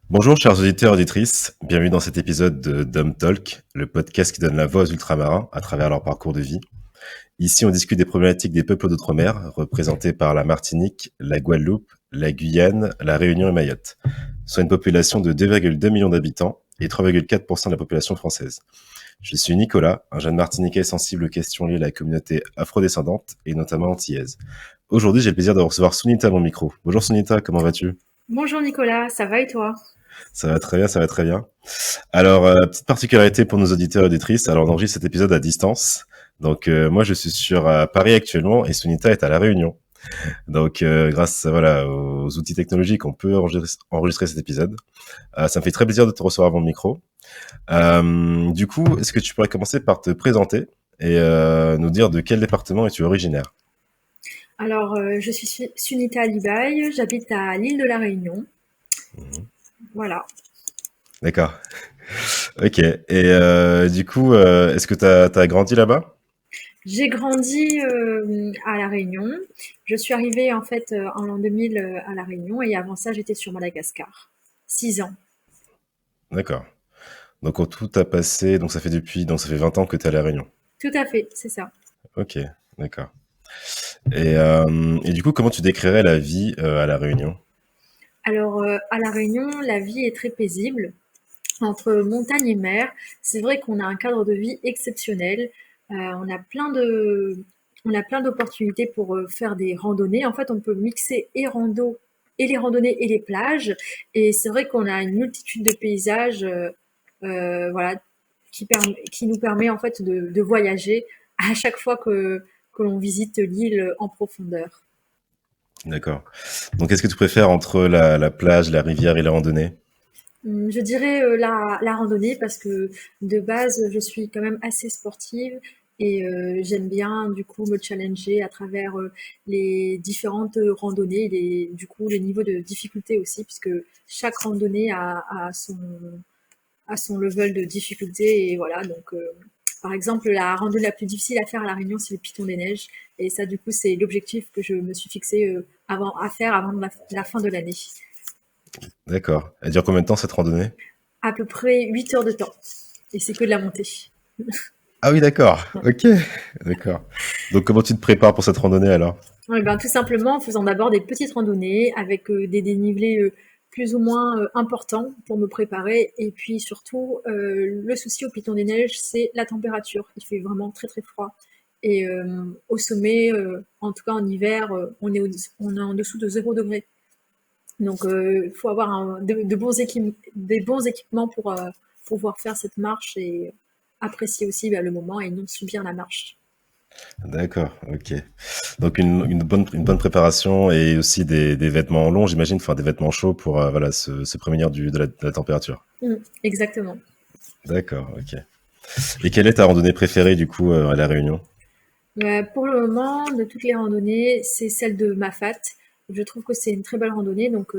Bonjour chers auditeurs et auditrices, bienvenue dans cet épisode de Dom Talk, le podcast qui donne la voix aux ultramarins à travers leur parcours de vie. Ici, on discute des problématiques des peuples d'outre-mer, représentés par la Martinique, la Guadeloupe, la Guyane, la Réunion et Mayotte, soit une population de 2,2 millions d'habitants et 3,4% de la population française. Je suis Nicolas, un jeune Martiniquais sensible aux questions liées à la communauté afrodescendante et notamment antillaise. Aujourd'hui, j'ai le plaisir de recevoir Sunita à mon micro. Bonjour Sunita, comment vas-tu ? Bonjour Nicolas, ça va et toi ? Ça va très bien, ça va très bien. Alors, petite particularité pour nos auditeurs et auditrices, alors on enregistre cet épisode à distance. Donc, moi, je suis sur Paris actuellement et Sunita est à La Réunion. Donc, grâce aux outils technologiques, on peut enregistrer cet épisode. Ça me fait très plaisir de te recevoir à mon micro. Du coup, est-ce que tu pourrais commencer par te présenter et nous dire de quel département es-tu originaire ? Alors, je suis Sunita Alibaye, j'habite à l'île de la Réunion. Voilà. D'accord. Ok. Et du coup, est-ce que t'as grandi là-bas ? J'ai grandi à la Réunion. Je suis arrivée en fait en l'an 2000 à la Réunion et avant ça, j'étais sur Madagascar. 6 ans. D'accord. Donc, en tout, t'as passé, donc ça fait 20 ans que t'es à La Réunion. Tout à fait, c'est ça. Ok, d'accord. Et du coup, comment tu décrirais la vie à La Réunion ? Alors, à la Réunion, la vie est très paisible. Entre montagne et mer, c'est vrai qu'on a un cadre de vie exceptionnel. On a plein d'opportunités pour faire des randonnées. En fait, on peut mixer et les randonnées et les plages. Et c'est vrai qu'on a une multitude de paysages, voilà, qui nous permet en fait de voyager à chaque fois que l'on visite l'île en profondeur. D'accord. Donc, qu'est-ce que tu préfères entre la plage, la rivière et la randonnée ? Je dirais la randonnée parce que de base, je suis quand même assez sportive et j'aime bien du coup me challenger à travers les différentes randonnées, du coup les niveaux de difficulté aussi, puisque chaque randonnée a son level de difficulté et voilà. Donc, par exemple, la randonnée la plus difficile à faire à La Réunion, c'est le Piton des Neiges et ça, du coup, c'est l'objectif que je me suis fixé à faire avant la fin de l'année. D'accord. Elle dure combien de temps cette randonnée ? À peu près 8 heures de temps. Et c'est que de la montée. Ah oui, d'accord. Ok, d'accord. Donc, comment tu te prépares pour cette randonnée alors ? Ouais, ben, tout simplement en faisant d'abord des petites randonnées avec des dénivelés plus ou moins importants pour me préparer. Et puis surtout, le souci au Piton des Neiges, c'est la température. Il fait vraiment très très froid. Et au sommet, en tout cas en hiver, on est en dessous de 0 degré. Donc, il faut avoir des bons équipements pour pouvoir faire cette marche et apprécier aussi le moment et non subir la marche. D'accord, ok. Donc, une bonne préparation et aussi des vêtements longs, j'imagine, enfin des vêtements chauds pour se prémunir de la température. Exactement. D'accord, ok. Et quelle est ta randonnée préférée du coup à La Réunion ? Pour le moment, de toutes les randonnées, c'est celle de Mafat. Je trouve que c'est une très belle randonnée. Donc,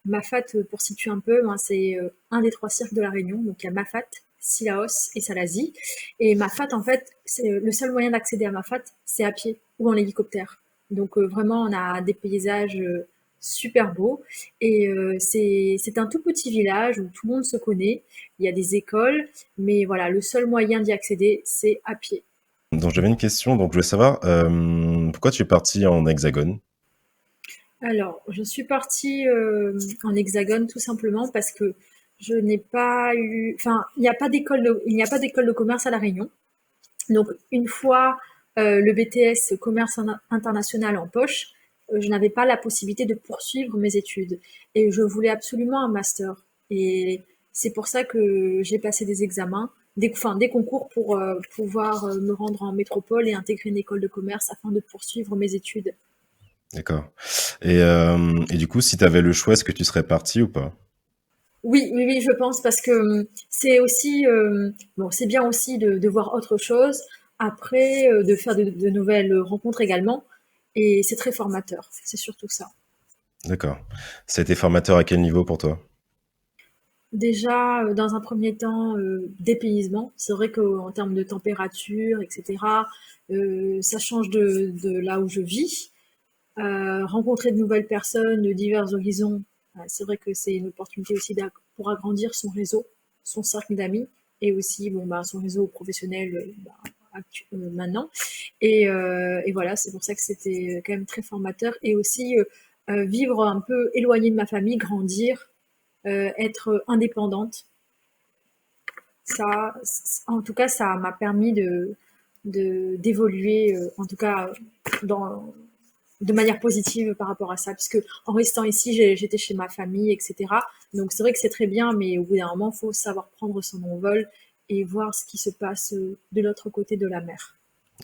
Mafat, pour situer un peu, ben, c'est un des 3 cirques de la Réunion. Donc, il y a Mafat, Sillaos et Salazie. Et Mafat, en fait, c'est le seul moyen d'accéder à Mafat, c'est à pied ou en hélicoptère. Donc, vraiment, on a des paysages super beaux. Et c'est un tout petit village où tout le monde se connaît. Il y a des écoles, mais voilà, le seul moyen d'y accéder, c'est à pied. Donc j'avais une question, donc je voulais savoir pourquoi tu es parti en Hexagone ? Alors, je suis partie en Hexagone tout simplement parce que je n'ai pas eu, enfin, il n'y a pas d'école de commerce à La Réunion. Donc, une fois le BTS commerce international en poche, je n'avais pas la possibilité de poursuivre mes études et je voulais absolument un master. Et c'est pour ça que j'ai passé des examens, des concours pour pouvoir me rendre en métropole et intégrer une école de commerce afin de poursuivre mes études. D'accord. Et du coup, si tu avais le choix, est-ce que tu serais parti ou pas ? Oui, oui, oui, je pense parce que c'est aussi bon, c'est bien aussi de voir autre chose. Après, de faire de nouvelles rencontres également, et c'est très formateur. C'est surtout ça. D'accord. Ça a été formateur à quel niveau pour toi ? Déjà, dans un premier temps, dépaysement. C'est vrai qu'en termes de température, etc., ça change de là où je vis. Rencontrer de nouvelles personnes de divers horizons, c'est vrai que c'est une opportunité aussi pour agrandir son réseau, son cercle d'amis, et aussi bon, bah, son réseau professionnel maintenant. Et voilà, c'est pour ça que c'était quand même très formateur. Et aussi vivre un peu éloigné de ma famille, grandir, être indépendante. Ça, en tout cas, ça m'a permis d'évoluer, en tout cas dans, de manière positive par rapport à ça, puisque en restant ici, j'étais chez ma famille, etc. Donc c'est vrai que c'est très bien, mais au bout d'un moment, il faut savoir prendre son envol et voir ce qui se passe de l'autre côté de la mer.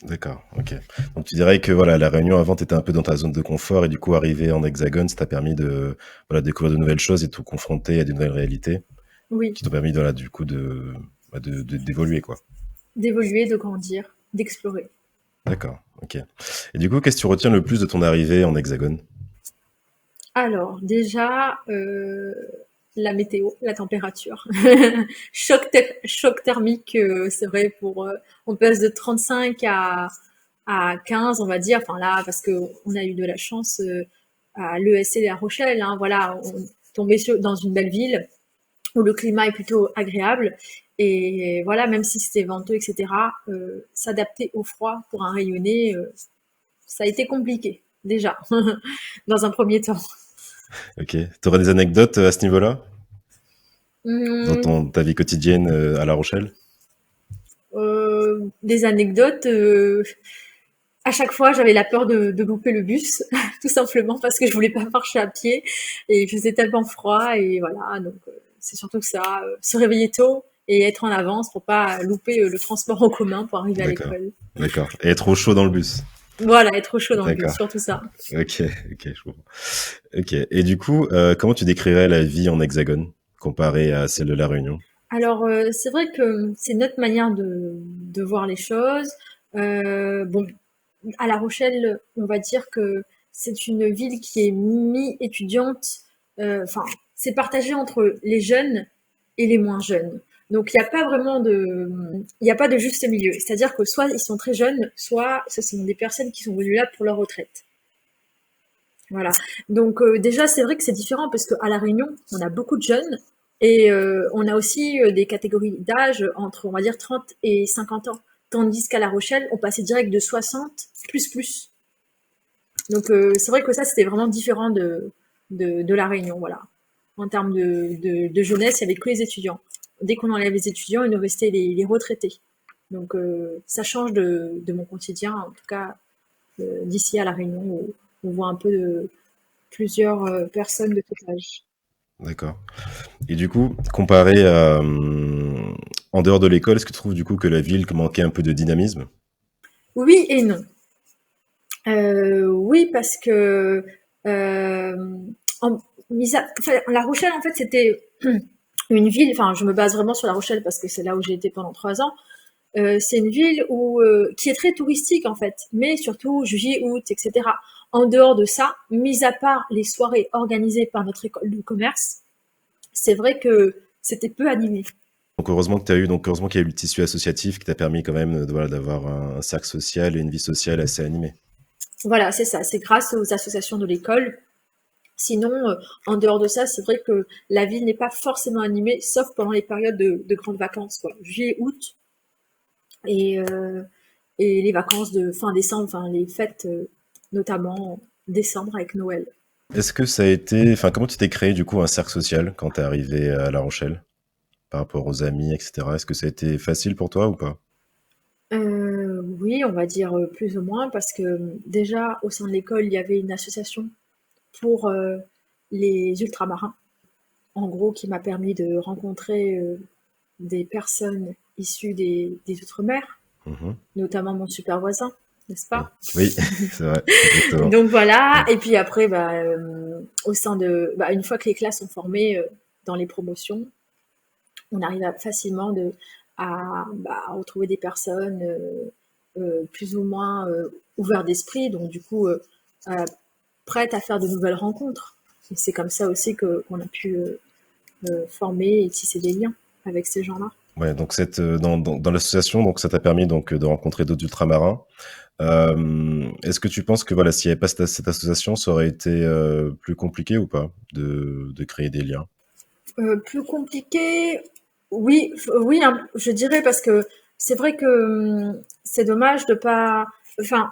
D'accord, ok. Donc tu dirais que voilà, la Réunion avant, tu étais un peu dans ta zone de confort et du coup, arriver en Hexagone, ça t'a permis de voilà, découvrir de nouvelles choses et de te confronter à de nouvelles réalités Oui, qui t'ont permis voilà, du coup d'évoluer quoi. d'évoluer, de grandir, d'explorer. D'accord, ok. Et du coup, qu'est-ce que tu retiens le plus de ton arrivée en Hexagone? Alors, déjà, la météo, la température. Choc thermique, c'est vrai, on passe de 35 à 15, on va dire. Enfin là, parce que on a eu de la chance à l'ESC de La Rochelle. Hein, voilà, on tombait dans une belle ville où le climat est plutôt agréable. Et voilà, même si c'était venteux, etc., s'adapter au froid pour un rayonné, ça a été compliqué, déjà, dans un premier temps. Ok. Tu aurais des anecdotes à ce niveau-là, dans Hum, ta vie quotidienne à La Rochelle? des anecdotes. À chaque fois, j'avais la peur de louper le bus, tout simplement parce que je voulais pas marcher à pied et il faisait tellement froid et voilà. Donc c'est surtout que ça, se réveiller tôt et être en avance pour pas louper le transport en commun pour arriver à D'accord, l'école. d'accord. Et être au chaud dans le bus? Voilà, être au chaud dans le bus, D'accord. surtout ça. Ok, ok, je comprends. Ok. Et du coup, comment tu décrirais la vie en Hexagone comparée à celle de La Réunion? Alors c'est vrai que c'est notre manière de voir les choses. Bon, à La Rochelle, on va dire que c'est une ville qui est mi-étudiante. Enfin, c'est partagé entre les jeunes et les moins jeunes. Donc, il n'y a pas de juste milieu. C'est-à-dire que soit ils sont très jeunes, soit ce sont des personnes qui sont venues là pour leur retraite. Voilà. Donc, déjà, c'est vrai que c'est différent parce qu'à La Réunion, on a beaucoup de jeunes et on a aussi des catégories d'âge entre, on va dire, 30 et 50 ans. Tandis qu'à La Rochelle, on passait direct de 60 plus. Donc c'est vrai que ça, c'était vraiment différent de La Réunion, voilà. En termes de jeunesse, il n'y avait que les étudiants. Dès qu'on enlève les étudiants, il nous restait les retraités. Donc ça change de mon quotidien, en tout cas d'ici à La Réunion, où on voit un peu plusieurs personnes de tout âge. D'accord. Et du coup, comparé à en dehors de l'école, est-ce que tu trouves du coup que la ville manquait un peu de dynamisme? Oui et non. Oui, parce que euh, en, enfin, La Rochelle, en fait, c'était une ville, enfin, je me base vraiment sur La Rochelle parce que c'est là où j'ai été pendant 3 ans. C'est une ville qui est très touristique en fait, mais surtout juillet, août, etc. En dehors de ça, mis à part les soirées organisées par notre école de commerce, c'est vrai que c'était peu animé. Donc heureusement qu'il y a eu le tissu associatif qui t'a permis quand même voilà, d'avoir un cercle social et une vie sociale assez animée. Voilà, c'est ça. C'est grâce aux associations de l'école. Sinon, en dehors de ça, c'est vrai que la ville n'est pas forcément animée, sauf pendant les périodes de grandes vacances, quoi. Juillet, août et, euh, et les vacances de fin décembre, enfin les fêtes, notamment décembre avec Noël. Est-ce que ça a été, enfin, comment tu t'es créé du coup un cercle social quand t'es arrivé à La Rochelle par rapport aux amis, etc. Est-ce que ça a été facile pour toi ou pas? Oui, on va dire plus ou moins, parce que déjà au sein de l'école, il y avait une association pour les ultramarins, en gros, qui m'a permis de rencontrer des personnes issues des Outre-mer, Mhm. notamment mon super voisin, n'est-ce Oui, pas? oui, c'est vrai, exactement. Donc voilà, Ouais. et puis après, bah, au sein de, bah, une fois que les classes sont formées dans les promotions, on arrive facilement à retrouver des personnes plus ou moins ouvertes d'esprit, donc du coup euh, prêtes à faire de nouvelles rencontres. Et c'est comme ça aussi qu'on a pu former et tisser des liens avec ces gens-là. Ouais, donc dans l'association, donc ça t'a permis donc de rencontrer d'autres ultramarins. Est-ce que tu penses que voilà, s'il n'y avait pas cette association, ça aurait été plus compliqué ou pas de créer des liens? Plus compliqué, oui, oui, hein, je dirais parce que c'est vrai que c'est dommage de pas. Enfin,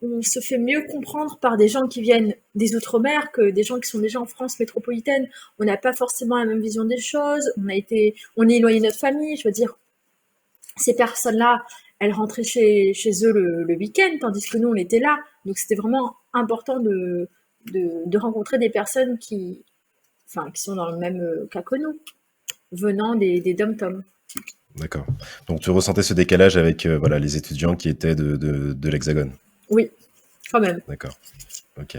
on se fait mieux comprendre par des gens qui viennent des outre-mer que des gens qui sont déjà en France métropolitaine. On n'a pas forcément la même vision des choses. On est éloigné de notre famille. Je veux dire, ces personnes-là, elles rentraient chez eux le week-end, tandis que nous, on était là. Donc, c'était vraiment important de rencontrer des personnes qui sont dans le même cas que nous, venant des dom-toms. D'accord. Donc tu ressentais ce décalage avec voilà, les étudiants qui étaient de l'Hexagone. Oui, quand même. D'accord. Ok.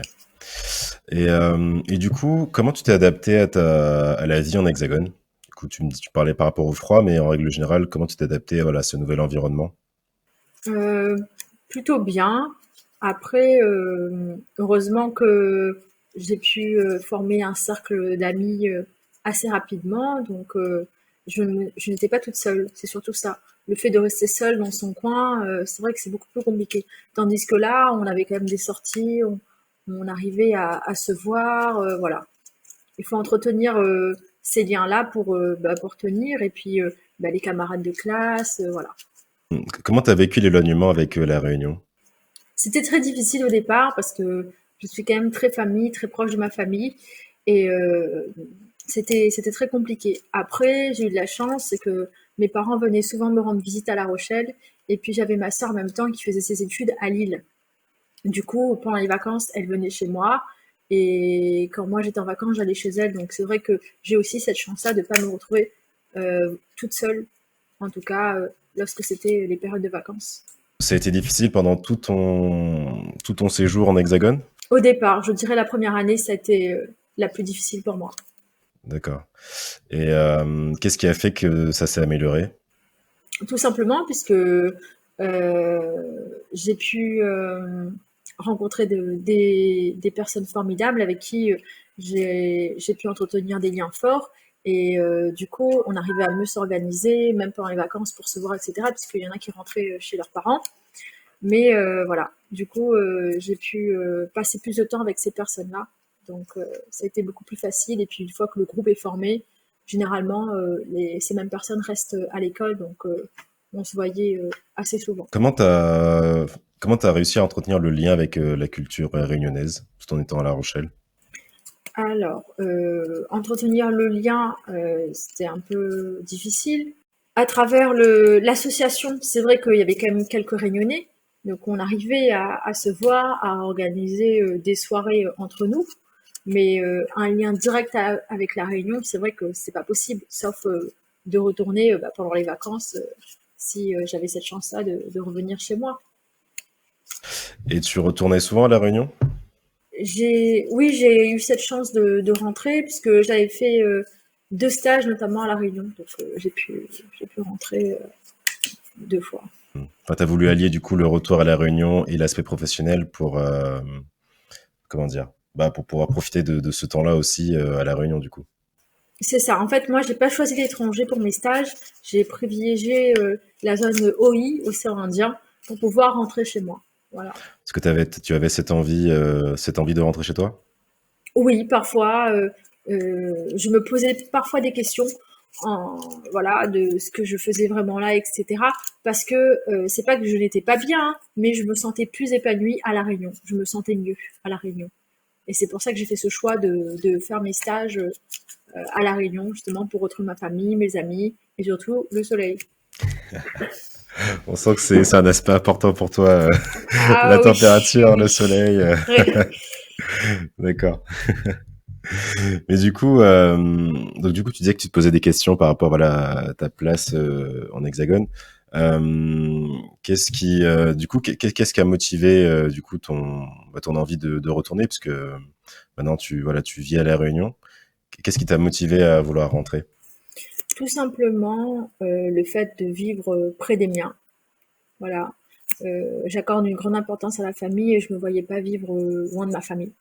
Et du coup, comment tu t'es adapté à la vie en Hexagone? Du coup, tu parlais par rapport au froid, mais en règle générale, comment tu t'es adapté voilà, à ce nouvel environnement? Euh, Plutôt bien. Après, heureusement que j'ai pu former un cercle d'amis assez rapidement, donc je n'étais pas toute seule. C'est surtout ça. Le fait de rester seule dans son coin, c'est vrai que c'est beaucoup plus compliqué. Tandis que là, on avait quand même des sorties, on arrivait à se voir, voilà. Il faut entretenir ces liens-là pour tenir, et puis les camarades de classe, voilà. Comment tu as vécu l'éloignement avec la Réunion? C'était très difficile au départ parce que je suis quand même très famille, très proche de ma famille, et c'était très compliqué. Après, j'ai eu de la chance, c'est que mes parents venaient souvent me rendre visite à La Rochelle, et puis j'avais ma sœur en même temps qui faisait ses études à Lille. Du coup, pendant les vacances, elle venait chez moi, et quand moi j'étais en vacances, j'allais chez elle. Donc c'est vrai que j'ai aussi cette chance-là de ne pas me retrouver toute seule, en tout cas lorsque c'était les périodes de vacances. Ça a été difficile pendant tout ton séjour en Hexagone? Au départ, je dirais la première année, ça a été la plus difficile pour moi. D'accord. Et qu'est-ce qui a fait que ça s'est amélioré? Tout simplement puisque j'ai pu rencontrer des personnes formidables avec qui j'ai pu entretenir des liens forts. Et du coup, on arrivait à mieux s'organiser, même pendant les vacances pour se voir, etc. Puisqu'il y en a qui rentraient chez leurs parents. Mais voilà, du coup, j'ai pu passer plus de temps avec ces personnes-là. Donc, ça a été beaucoup plus facile. Et puis, une fois que le groupe est formé, généralement, ces mêmes personnes restent à l'école. Donc, on se voyait assez souvent. Comment t'as réussi à entretenir le lien avec la culture réunionnaise tout en étant à La Rochelle? Alors, entretenir le lien, c'était un peu difficile. À travers l'association, c'est vrai qu'il y avait quand même quelques réunionnais. Donc, on arrivait à se voir, à organiser des soirées entre nous. Mais un lien direct avec la Réunion, c'est vrai que c'est pas possible, sauf de retourner pendant les vacances si j'avais cette chance-là de revenir chez moi. Et tu retournais souvent à La Réunion? Oui, j'ai eu cette chance de rentrer puisque j'avais fait 2 stages notamment à la Réunion, donc j'ai pu rentrer 2 fois. Enfin, t'as voulu allier du coup le retour à La Réunion et l'aspect professionnel pour comment dire? Bah, pour pouvoir profiter de ce temps-là aussi à La Réunion du coup. C'est ça. En fait, moi, j'ai pas choisi l'étranger pour mes stages. J'ai privilégié la zone OI, océan Indien, pour pouvoir rentrer chez moi. Voilà. Est-ce que tu avais cette envie de rentrer chez toi? Oui, parfois, je me posais parfois des questions en, voilà, de ce que je faisais vraiment là, etc. Parce que c'est pas que je n'étais pas bien, hein, mais je me sentais plus épanouie à La Réunion. Je me sentais mieux à La Réunion. Et c'est pour ça que j'ai fait ce choix de faire mes stages à La Réunion, justement, pour retrouver ma famille, mes amis, et surtout le soleil. On sent que c'est un aspect important pour toi, la Ah oui, température, le oui. soleil. Ouais. D'accord. Mais donc du coup, tu disais que tu te posais des questions par rapport voilà, à ta place en Hexagone. Qu'est-ce qui a motivé du coup ton envie de retourner, puisque maintenant tu vis à La Réunion. Qu'est-ce qui t'a motivé à vouloir rentrer? Tout simplement, le fait de vivre près des miens. Voilà. J'accorde une grande importance à la famille et je me voyais pas vivre loin de ma famille.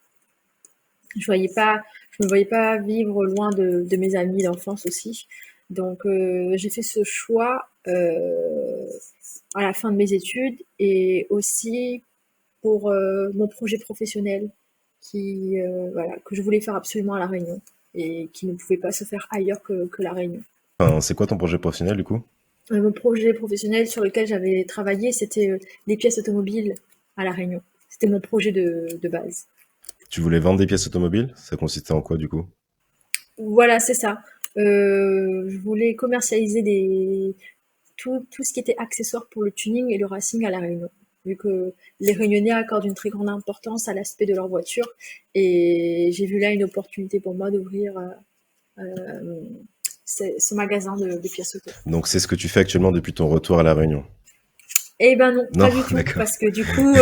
Je me voyais pas vivre loin de mes amis d'enfance aussi. Donc, j'ai fait ce choix à la fin de mes études et aussi pour mon projet professionnel voilà, que je voulais faire absolument à La Réunion et qui ne pouvait pas se faire ailleurs que La Réunion. Enfin, c'est quoi ton projet professionnel du coup? Mon projet professionnel sur lequel j'avais travaillé, c'était les pièces automobiles à La Réunion. C'était mon projet de base. Tu voulais vendre des pièces automobiles? Ça consistait en quoi du coup? Voilà, c'est ça. Je voulais commercialiser tout ce qui était accessoire pour le tuning et le racing à La Réunion, vu que les Réunionnais accordent une très grande importance à l'aspect de leur voiture. Et j'ai vu là une opportunité pour moi d'ouvrir ce magasin de pièces auto. Donc c'est ce que tu fais actuellement depuis ton retour à La Réunion? Eh ben non, Non, pas du tout, d'accord. parce que du coup,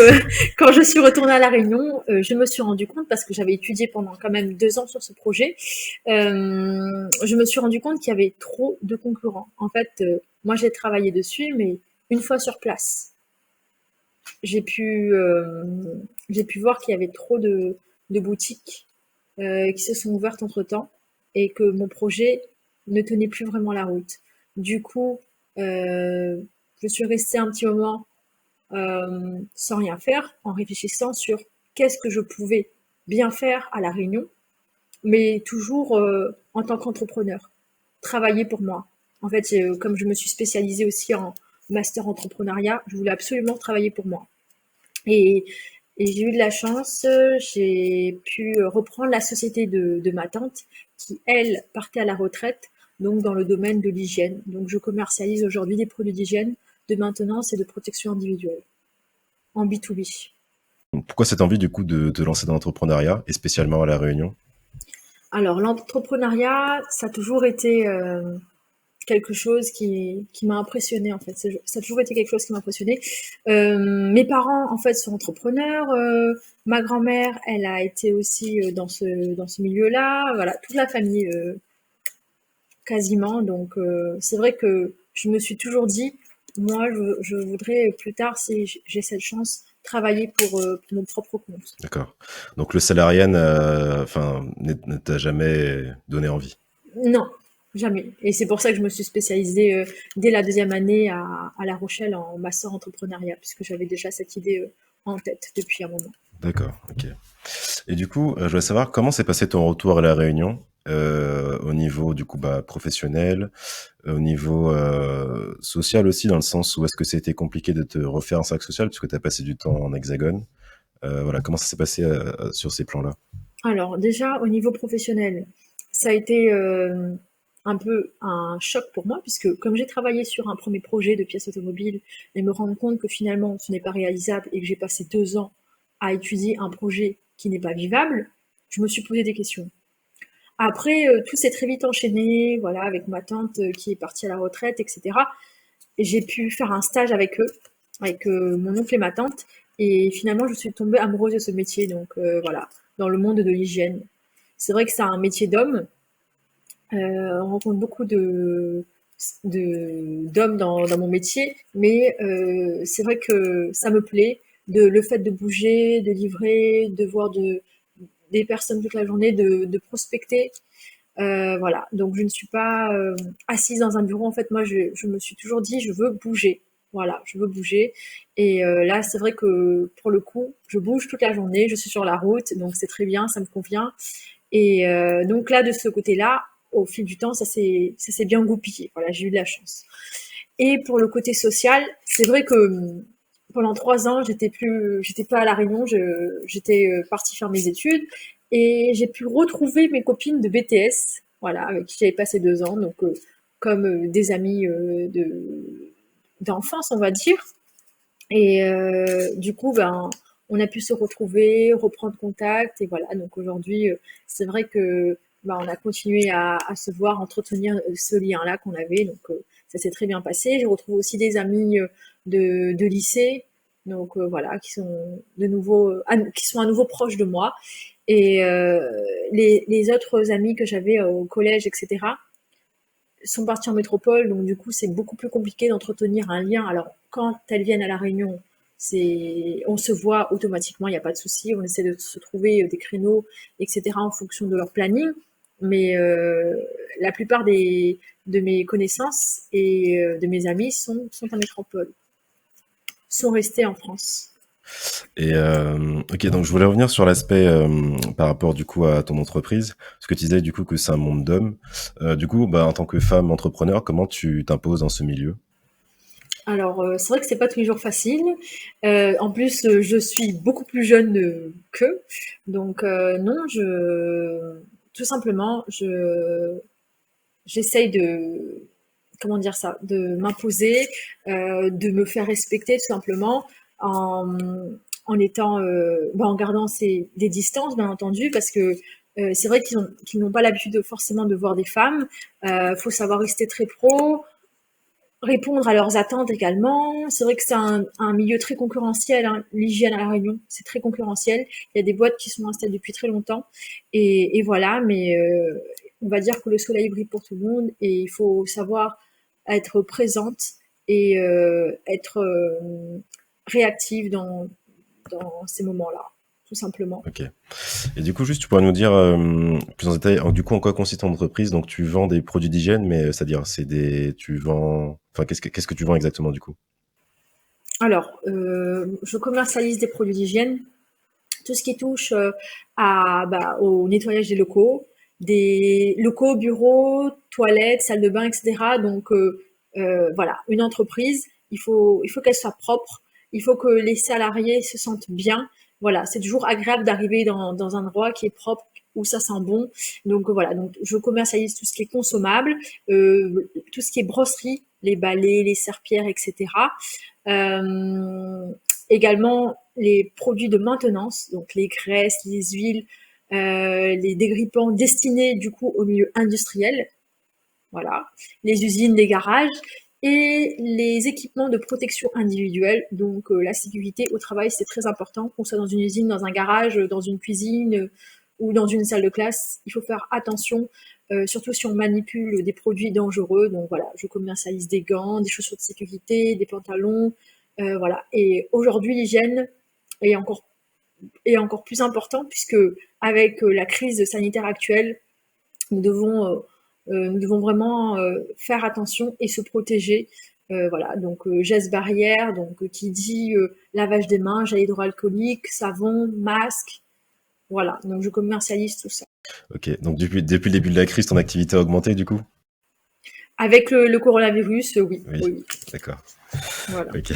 quand je suis retournée à La Réunion, je me suis rendu compte, parce que j'avais étudié pendant quand même 2 ans sur ce projet, je me suis rendu compte qu'il y avait trop de concurrents. En fait, moi j'ai travaillé dessus, mais une fois sur place, j'ai pu, euh, j'ai pu voir qu'il y avait trop de boutiques qui se sont ouvertes entre-temps et que mon projet ne tenait plus vraiment la route. Du coup, euh, je suis restée un petit moment sans rien faire, en réfléchissant sur qu'est-ce que je pouvais bien faire à La Réunion, mais toujours en tant qu'entrepreneur, travailler pour moi. En fait, comme je me suis spécialisée aussi en master entrepreneuriat, je voulais absolument travailler pour moi. Et, et j'ai eu de la chance, j'ai pu reprendre la société de ma tante qui, elle, partait à la retraite, donc dans le domaine de l'hygiène. Donc je commercialise aujourd'hui des produits d'hygiène, de maintenance et de protection individuelle en B2B. Pourquoi cette envie du coup de te lancer dans l'entrepreneuriat et spécialement à La Réunion? Alors l'entrepreneuriat, ça a toujours été quelque chose qui m'a impressionnée en fait. Ça a toujours été quelque chose qui m'a impressionnée. Mes parents en fait sont entrepreneurs. Ma grand-mère, elle a été aussi dans ce milieu-là. Voilà, toute la famille quasiment. Donc c'est vrai que je me suis toujours dit, moi je voudrais plus tard, si j'ai cette chance, travailler pour mon propre compte. D'accord. Donc le salariat enfin, ne t'a jamais donné envie. Non, jamais. Et c'est pour ça que je me suis spécialisée dès la deuxième année à La Rochelle en master entrepreneuriat, puisque j'avais déjà cette idée en tête depuis un moment. D'accord, ok. Et du coup, je voudrais savoir comment s'est passé ton retour à La Réunion au niveau du coup professionnel, au niveau social aussi, dans le sens où est-ce que c'était compliqué de te refaire un cercle social puisque tu as passé du temps en hexagone. Voilà, comment ça s'est passé sur ces plans-là? Alors déjà, au niveau professionnel, ça a été un peu un choc pour moi, puisque comme j'ai travaillé sur un premier projet de pièces automobiles et me rendre compte que finalement ce n'est pas réalisable et que j'ai passé 2 ans à étudier un projet qui n'est pas vivable, je me suis posé des questions. Après, tout s'est très vite enchaîné, voilà, avec ma tante qui est partie à la retraite, etc. Et j'ai pu faire un stage avec eux, avec mon oncle et ma tante. Et finalement, je suis tombée amoureuse de ce métier, donc voilà, dans le monde de l'hygiène. C'est vrai que c'est un métier d'homme. On rencontre beaucoup d'hommes dans mon métier, mais c'est vrai que ça me plaît. Le fait de bouger, de livrer, de voir des personnes toute la journée, de prospecter. Voilà, donc je ne suis pas assise dans un bureau. En fait, moi, je me suis toujours dit, je veux bouger. Voilà, je veux bouger. Et là, c'est vrai que pour le coup, je bouge toute la journée, je suis sur la route, donc c'est très bien, ça me convient. Et donc là, de ce côté-là, au fil du temps, ça s'est bien goupillé. Voilà, j'ai eu de la chance. Et pour le côté social, c'est vrai que pendant 3 ans, j'étais pas à La Réunion, j'étais partie faire mes études et j'ai pu retrouver mes copines de BTS, voilà, avec qui j'avais passé 2 ans, donc comme des amis d'enfance, on va dire. Et du coup, ben, on a pu se retrouver, reprendre contact, et voilà. Donc aujourd'hui, c'est vrai que ben, on a continué à se voir, entretenir ce lien-là qu'on avait. Donc ça s'est très bien passé. J'ai retrouvé aussi des amis de lycée, donc voilà, qui sont de nouveau, qui sont à nouveau proches de moi. Et les autres amis que j'avais au collège, etc., sont partis en métropole, donc du coup c'est beaucoup plus compliqué d'entretenir un lien. Alors quand elles viennent à La Réunion, On se voit automatiquement, il n'y a pas de souci. On essaie de se trouver des créneaux, etc. en fonction de leur planning. Mais la plupart de mes connaissances et de mes amis sont en métropole, sont restés en France. Et ok, donc je voulais revenir sur l'aspect par rapport du coup à ton entreprise, parce que tu disais du coup que c'est un monde d'hommes. Du coup, bah, en tant que femme entrepreneur, comment tu t'imposes dans ce milieu? Alors, c'est vrai que c'est pas tous les jours facile. En plus, je suis beaucoup plus jeune qu'eux. Donc, non, tout simplement, j'essaye de, comment dire ça, de m'imposer, de me faire respecter tout simplement en, en étant, en gardant des distances, bien entendu, parce que c'est vrai qu'ils n'ont pas l'habitude forcément de voir des femmes. Faut savoir rester très pro, répondre à leurs attentes également. C'est vrai que c'est un milieu très concurrentiel, hein, l'hygiène à La Réunion, c'est très concurrentiel. Il y a des boîtes qui sont installées depuis très longtemps. Et voilà, mais on va dire que le soleil brille pour tout le monde et il faut savoir être présente et être réactive dans ces moments-là, tout simplement. Ok. Et du coup, juste, tu pourrais nous dire plus en détail, du coup, en quoi consiste ton entreprise? Donc, tu vends des produits d'hygiène, mais c'est-à-dire, tu vends, enfin, qu'est-ce que tu vends exactement du coup? Alors, je commercialise des produits d'hygiène, tout ce qui touche au nettoyage des locaux, bureaux, toilettes, salles de bain, etc. Donc voilà, une entreprise, il faut qu'elle soit propre, il faut que les salariés se sentent bien. Voilà, c'est toujours agréable d'arriver dans un endroit qui est propre où ça sent bon. Donc voilà, donc je commercialise tout ce qui est consommable, tout ce qui est brosserie, les balais, les serpillères, etc. Euh, Également les produits de maintenance, donc les graisses, les huiles, les dégrippants destinés du coup au milieu industriel, voilà, les usines, les garages et les équipements de protection individuelle. Donc la sécurité au travail, c'est très important, qu'on soit dans une usine, dans un garage, dans une cuisine ou dans une salle de classe. Il faut faire attention, surtout si on manipule des produits dangereux. Donc voilà, je commercialise des gants, des chaussures de sécurité, des pantalons, voilà. Et aujourd'hui, l'hygiène est encore plus important puisque avec la crise sanitaire actuelle, nous devons, nous devons vraiment faire attention et se protéger. Voilà, donc gestes barrières, donc qui dit lavage des mains, gel hydroalcoolique, savon, masque. Voilà, donc je commercialise tout ça. Ok. Donc, depuis le début de la crise, ton activité a augmenté du coup? Avec le coronavirus, oui, Oui. oui, oui. D'accord. Voilà. Ok.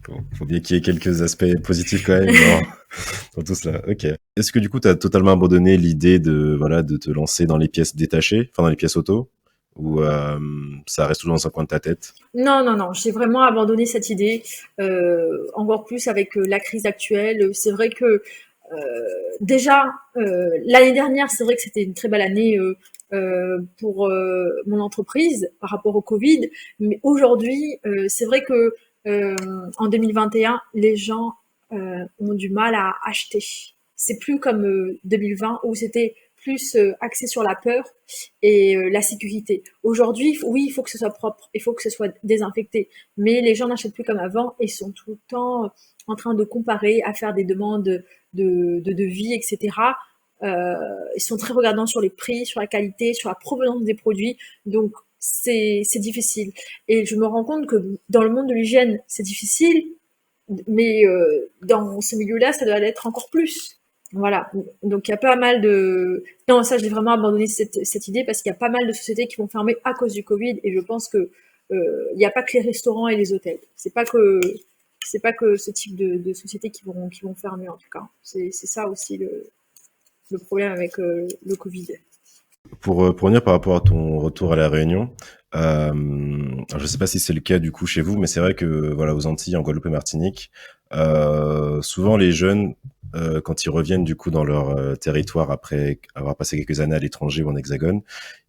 Bon, faut bien qu'il y ait quelques aspects positifs quand même dans tout cela. Ok. Est-ce que du coup, tu as totalement abandonné l'idée de, voilà, de te lancer dans les pièces détachées, enfin dans les pièces auto, ou ça reste toujours dans un coin de ta tête? Non, non, non, j'ai vraiment abandonné cette idée, encore plus avec la crise actuelle. C'est vrai que déjà, l'année dernière, c'est vrai que c'était une très belle année pour mon entreprise par rapport au Covid. Mais aujourd'hui, c'est vrai que en 2021, les gens ont du mal à acheter. C'est plus comme 2020 où c'était plus axé sur la peur et la sécurité. Aujourd'hui, oui, il faut que ce soit propre, il faut que ce soit désinfecté, mais les gens n'achètent plus comme avant et sont tout le temps en train de comparer, à faire des demandes de devis, etc. Ils sont très regardants sur les prix, sur la qualité, sur la provenance des produits, donc c'est difficile. Et je me rends compte que dans le monde de l'hygiène, c'est difficile, mais dans ce milieu-là, ça doit l'être encore plus. Voilà. Donc il y a pas mal de... Non, ça, j'ai vraiment abandonné cette idée parce qu'il y a pas mal de sociétés qui vont fermer à cause du Covid et je pense que il n'y a pas que les restaurants et les hôtels. C'est pas que ce type de sociétés qui vont fermer en tout cas. C'est ça aussi le problème avec le Covid. Pour revenir par rapport à ton retour à la Réunion, alors je sais pas si c'est le cas du coup chez vous, mais c'est vrai que voilà aux Antilles, en Guadeloupe et Martinique, souvent les jeunes quand ils reviennent du coup dans leur territoire après avoir passé quelques années à l'étranger ou en Hexagone,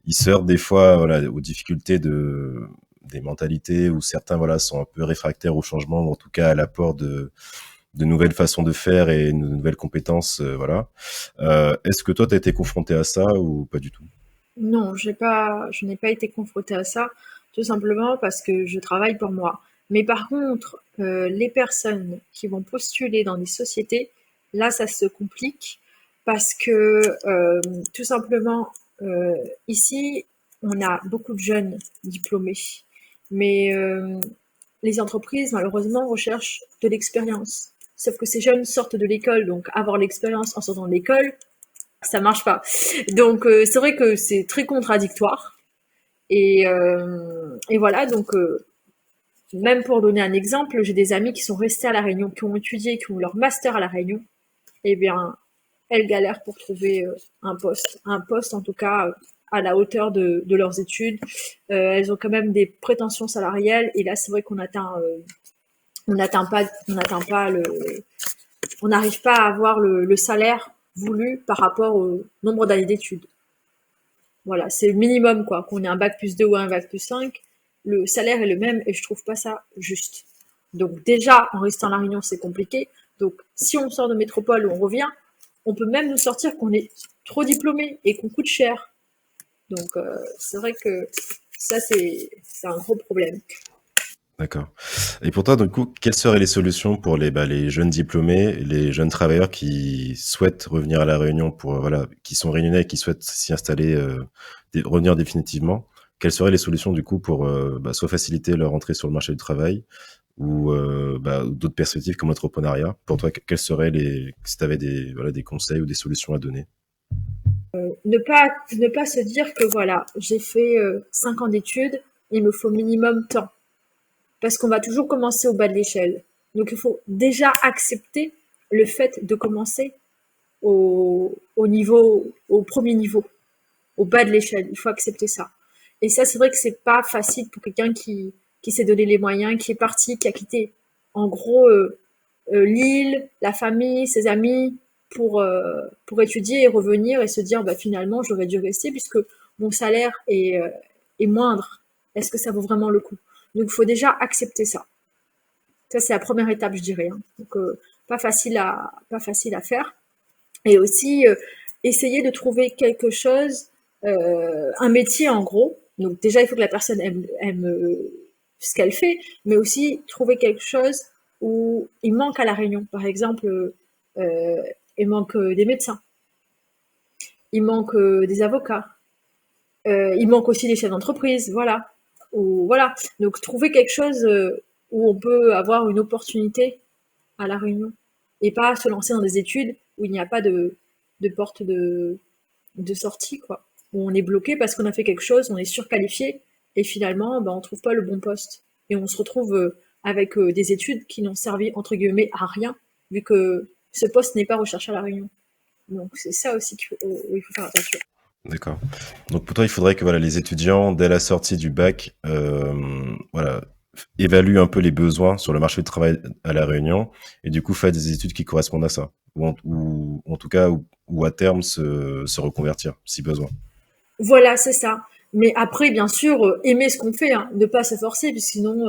ils se heurtent des fois voilà aux difficultés de des mentalités où certains voilà sont un peu réfractaires au changement ou en tout cas à l'apport de nouvelles façons de faire et de nouvelles compétences voilà. Est-ce que toi tu as été confronté à ça ou pas du tout? Non, je n'ai pas été confrontée à ça, tout simplement parce que je travaille pour moi. Mais par contre, les personnes qui vont postuler dans des sociétés, là, ça se complique parce que tout simplement, ici, on a beaucoup de jeunes diplômés, mais les entreprises, malheureusement, recherchent de l'expérience. Sauf que ces jeunes sortent de l'école, donc avoir l'expérience en sortant de l'école, ça marche pas. Donc c'est vrai que c'est très contradictoire. Et voilà, donc même pour donner un exemple, j'ai des amis qui sont restés à La Réunion, qui ont étudié, qui ont leur master à La Réunion. Eh bien, elles galèrent pour trouver un poste en tout cas à la hauteur de leurs études. Elles ont quand même des prétentions salariales et là, c'est vrai on n'arrive pas à avoir le salaire voulu par rapport au nombre d'années d'études. Voilà, c'est le minimum quoi, qu'on ait un bac plus 2 ou un bac plus 5, le salaire est le même et je trouve pas ça juste. Donc déjà, en restant à La Réunion, c'est compliqué. Donc si on sort de métropole ou on revient, on peut même nous sortir qu'on est trop diplômé et qu'on coûte cher. Donc c'est vrai que ça c'est un gros problème. D'accord. Et pour toi, du coup, quelles seraient les solutions pour les jeunes diplômés, les jeunes travailleurs qui souhaitent revenir à La Réunion pour, voilà, qui sont réunionnais et qui souhaitent s'y installer, revenir définitivement? Quelles seraient les solutions, du coup, pour, soit faciliter leur entrée sur le marché du travail ou, d'autres perspectives comme l'entrepreneuriat? Pour toi, quelles seraient si tu avais des conseils ou des solutions à donner? Ne pas se dire que voilà, j'ai fait 5 ans d'études, il me faut minimum tant. Parce qu'on va toujours commencer au bas de l'échelle. Donc il faut déjà accepter le fait de commencer au premier niveau, au bas de l'échelle. Il faut accepter ça. Et ça, c'est vrai que c'est pas facile pour quelqu'un qui s'est donné les moyens, qui est parti, qui a quitté, en gros, l'île, la famille, ses amis, pour étudier et revenir et se dire, bah, finalement, j'aurais dû rester puisque mon salaire est moindre. Est-ce que ça vaut vraiment le coup? Donc, il faut déjà accepter ça. Ça, c'est la première étape, je dirais. Hein. Donc, pas facile à faire. Et aussi, essayer de trouver quelque chose, un métier en gros. Donc, déjà, il faut que la personne aime ce qu'elle fait, mais aussi trouver quelque chose où il manque à La Réunion. Par exemple, il manque des médecins, il manque des avocats, il manque aussi des chefs d'entreprise, voilà. Ou voilà. Donc trouver quelque chose où on peut avoir une opportunité à La Réunion et pas se lancer dans des études où il n'y a pas de porte de sortie, quoi. Où on est bloqué parce qu'on a fait quelque chose, on est surqualifié et finalement, ben, on trouve pas le bon poste. Et on se retrouve avec des études qui n'ont servi entre guillemets à rien vu que ce poste n'est pas recherché à La Réunion. Donc c'est ça aussi où il faut faire attention. D'accord. Donc pour toi, il faudrait que voilà, les étudiants, dès la sortie du bac, voilà, évaluent un peu les besoins sur le marché du travail à La Réunion et du coup fassent des études qui correspondent à ça. Ou en tout cas, ou à terme se reconvertir si besoin. Voilà, c'est ça. Mais après, bien sûr, aimer ce qu'on fait, hein, ne pas se forcer, puisque sinon,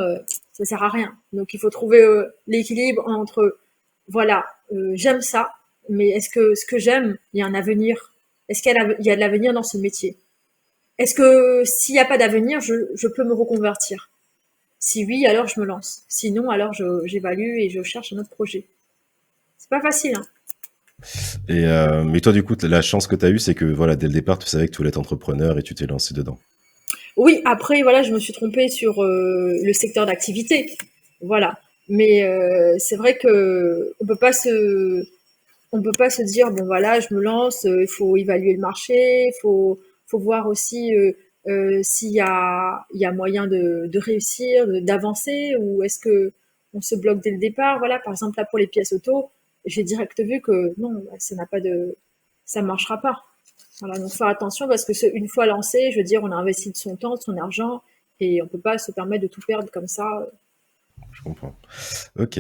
ça sert à rien. Donc, il faut trouver l'équilibre entre, voilà, j'aime ça, mais est-ce que ce que j'aime, il y a un avenir? Est-ce il y a de l'avenir dans ce métier? Est-ce que s'il n'y a pas d'avenir, je peux me reconvertir? Si oui, alors je me lance. Sinon, alors j'évalue et je cherche un autre projet. C'est pas facile, hein. Et mais toi, du coup, la chance que tu as eue, c'est que voilà, dès le départ, tu savais que tu voulais être entrepreneur et tu t'es lancé dedans. Oui, après, voilà, je me suis trompée sur le secteur d'activité. Voilà. Mais c'est vrai que on peut pas se dire, bon voilà, je me lance, il faut évaluer le marché, faut voir aussi il y a moyen de réussir, d'avancer, ou est-ce que on se bloque dès le départ. Voilà, par exemple, là, pour les pièces auto, j'ai direct vu que non, ça marchera pas. Voilà, donc faire attention parce que une fois lancé, je veux dire, on a investi de son temps, de son argent, et on peut pas se permettre de tout perdre comme ça. Je comprends. Ok.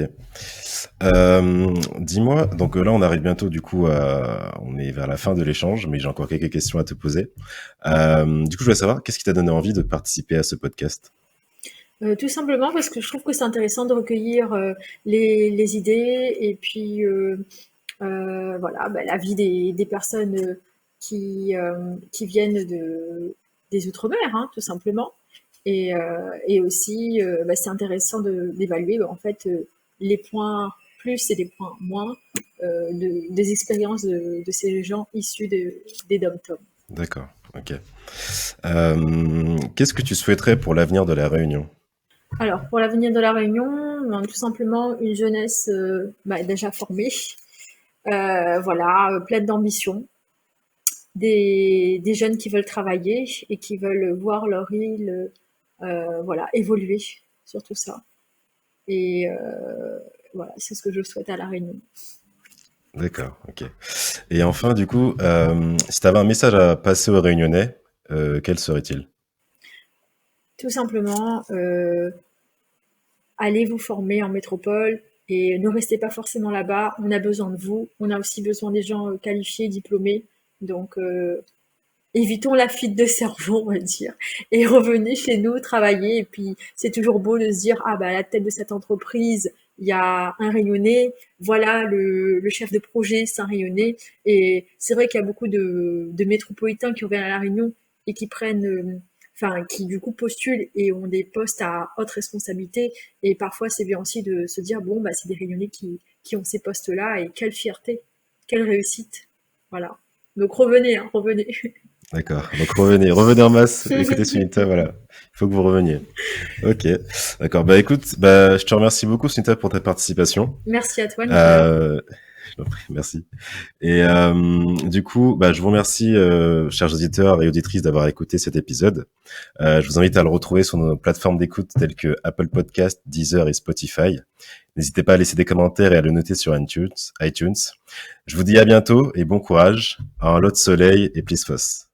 Dis-moi, donc là, on arrive bientôt du coup on est vers la fin de l'échange, mais j'ai encore quelques questions à te poser. Du coup, je voulais savoir, qu'est-ce qui t'a donné envie de participer à ce podcast? Tout simplement parce que je trouve que c'est intéressant de recueillir les idées et puis voilà, bah, la vie des personnes qui viennent des Outre-mer, hein, tout simplement. Et aussi, c'est intéressant d'évaluer en fait les points plus et les points moins des expériences de ces gens issus des dom-tom. D'accord, ok. Qu'est-ce que tu souhaiterais pour l'avenir de la Réunion? Alors, pour l'avenir de la Réunion, tout simplement une jeunesse déjà formée, voilà, pleine d'ambition, des jeunes qui veulent travailler et qui veulent voir leur île voilà, évoluer sur tout ça. Et voilà, c'est ce que je souhaite à La Réunion. D'accord, ok. Et enfin, du coup, si tu avais un message à passer aux Réunionnais, quel serait-il? Tout simplement, allez vous former en métropole et ne restez pas forcément là-bas. On a besoin de vous. On a aussi besoin des gens qualifiés, diplômés. Donc, évitons la fuite de cerveau, on va dire, et revenez chez nous travailler. Et puis, c'est toujours beau de se dire, ah bah à la tête de cette entreprise, il y a un Réunionnais. Voilà, le chef de projet, c'est un Réunionnais. Et c'est vrai qu'il y a beaucoup de métropolitains qui reviennent à la Réunion et qui prennent, enfin, qui du coup postulent et ont des postes à haute responsabilité. Et parfois, c'est bien aussi de se dire, bon, bah c'est des Réunionnais qui ont ces postes-là et quelle fierté, quelle réussite. Voilà. Donc revenez, hein, revenez. D'accord. Donc revenez en masse. Écoutez Sunita, voilà. Il faut que vous reveniez. Ok. D'accord. Bah écoute, bah je te remercie beaucoup Sunita pour ta participation. Merci à toi, Nicolas. Euh, je t'en prie, merci. Et du coup, bah je vous remercie, chers auditeurs et auditrices, d'avoir écouté cet épisode. Je vous invite à le retrouver sur nos plateformes d'écoute telles que Apple Podcast, Deezer et Spotify. N'hésitez pas à laisser des commentaires et à le noter sur iTunes. Je vous dis à bientôt et bon courage. Un lot de soleil et plus fos.